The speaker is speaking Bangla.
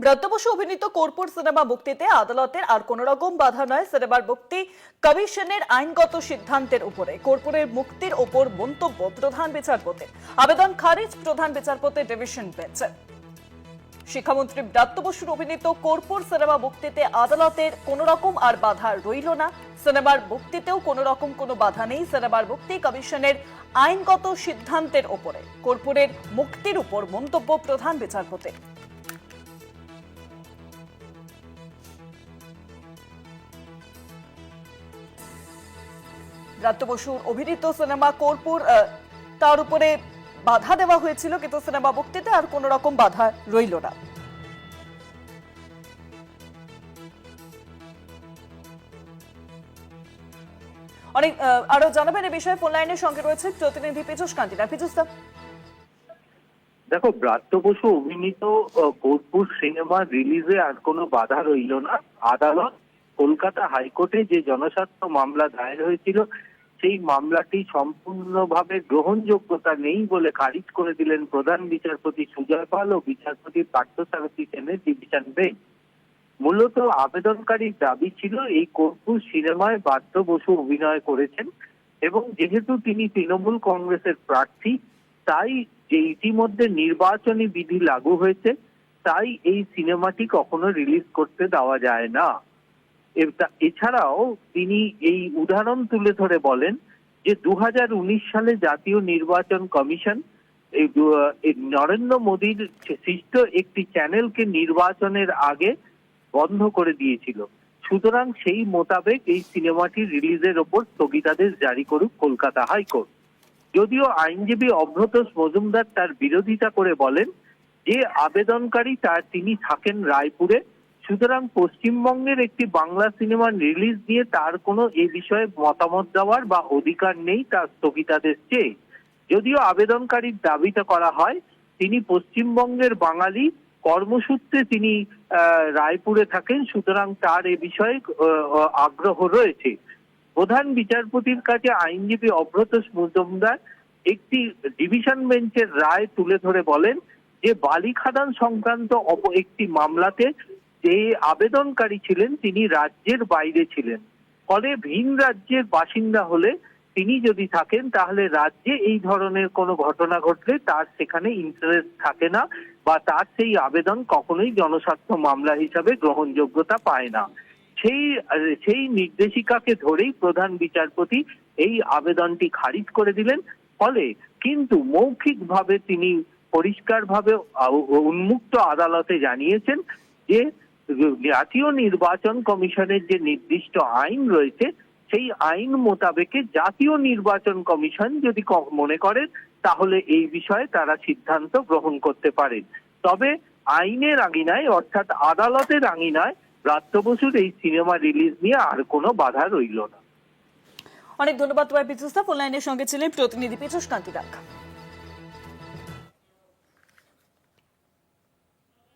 ব্রাত্য বসু অভিনীত কর্পূর সিনেমা মুক্তিতে আদালতের আর কোন রকম বাধা নয়। সিনেমার মুক্তি কমিশনের আইনগত সিদ্ধান্তের উপরে। কর্পূরের মুক্তির ওপর মন্তব্য প্রধান বিচারপতির। আবেদন খারিজ প্রধান বিচারপতি ডিভিশন বেঞ্চ। শিক্ষামন্ত্রী ব্রাত্য বসুর অভিনীত কর্পূর সিনেমা মুক্তিতে আদালতের কোন রকম আর বাধা রইল না। সিনেমার মুক্তিতেও কোন রকম কোনো বাধা নেই। সিনেমার মুক্তি কমিশনের আইনগত সিদ্ধান্তের উপরে। কর্পূরের মুক্তির উপর মন্তব্য প্রধান বিচারপতির। ব্রাত্য বসুর অভিনীত সিনেমা কর্পূর তার উপরে বাধা দেওয়া হয়েছিল, কিন্তু সিনেমা মুক্তিতে আর কোন রকম বাধা রইল না। অনেক আরো জানাবেন এই বিষয়ে ফোন লাইনের সঙ্গে রয়েছে প্রতিনিধি পীযূষ কান্তিরা। পীযূষ দা, দেখো, ব্রাত্য বসু অভিনীত কর্পূর সিনেমা রিলিজে আর কোনো বাধা রইল না। আদালত কলকাতা হাইকোর্টে যে জনস্বার্থ মামলা দায়ের হয়েছিল সেই মামলাটি সম্পূর্ণভাবে গ্রহণযোগ্যতা নেই বলে খারিজ করে দিলেন প্রধান বিচারপতি সুজয় পাল ও বিচারপতি পার্থসারথী সেনের ডিভিশন বেঞ্চ। মূলত আবেদনকারীর দাবি ছিল এই কর্পূর সিনেমায় ব্রাত্য বসু অভিনয় করেছেন এবং যেহেতু তিনি তৃণমূল কংগ্রেসের প্রার্থী, তাই যে ইতিমধ্যে নির্বাচনী বিধি লাগু হয়েছে, তাই এই সিনেমাটি কখনো রিলিজ করতে দেওয়া যায় না। এছাড়াও তিনি এই উদাহরণ তুলে ধরে বলেন যে 2019 সালে জাতীয় নির্বাচন কমিশন নরেন্দ্র মোদীর সৃষ্ট একটি চ্যানেলকে নির্বাচনের আগে বন্ধ করে দিয়েছিল। সুতরাং সেই মোতাবেক এই সিনেমাটি রিলিজের ওপর স্থগিতাদেশ জারি করুক কলকাতা হাইকোর্ট। যদিও আইনজীবী অভ্রত মজুমদার তার বিরোধিতা করে বলেন যে আবেদনকারী তিনি থাকেন রায়পুরে, সুতরাং পশ্চিমবঙ্গের একটি বাংলা সিনেমা রিলিজ নিয়ে তার কোনো এ বিষয়ে মতামত দেওয়ার বা অধিকার নেই তার স্থগিতাদেশ চেয়ে। যদিও আবেদনকারীর দাবিটা করা হয় তিনি পশ্চিমবঙ্গের বাঙালি, কর্মসূত্রে তিনি রায়পুরে থাকেন, সুতরাং তার এ বিষয়ে আগ্রহ রয়েছে। প্রধান বিচারপতির কাছে আইনজীবী অভ্রত মজুমদার একটি ডিভিশন বেঞ্চের রায় তুলে ধরে বলেন যে বালি খাদান সংক্রান্ত একটি মামলাতে যে আবেদনকারী ছিলেন তিনি রাজ্যের বাইরে ছিলেন, ফলে ভিন রাজ্যের বাসিন্দা হলে তিনি যদি থাকেন তাহলে রাজ্যে এই ধরনের কোনো ঘটনা ঘটলে তার সেখানে ইন্টারেস্ট থাকে না বা তার সেই আবেদন কখনোই জনস্বার্থ মামলা হিসাবে গ্রহণযোগ্যতা পায় না। সেই নির্দেশিকাকে ধরেই প্রধান বিচারপতি এই আবেদনটি খারিজ করে দিলেন। ফলে কিন্তু মৌখিকভাবে তিনি পরিষ্কারভাবে উন্মুক্ত আদালতে জানিয়েছেন যে জাতীয় নির্বাচন কমিশনের যে নির্দিষ্ট আইন রয়েছে সেই আইন মোতাবেকে জাতীয় নির্বাচন কমিশন যদি মনে করেন তাহলে এই বিষয়ে তারা সিদ্ধান্ত গ্রহণ করতে পারেন। তবে আইনের আঙিনায় অর্থাৎ আদালতের আঙিনায় ব্রাত্য বসুর এই সিনেমা রিলিজ নিয়ে আর কোনো বাধা রইল না। অনেক ধন্যবাদ তোমায় পীযূষ দা। ফোন লাইনের সঙ্গে ছিলেন প্রতিনিধি পীযূষ কান্তিরা।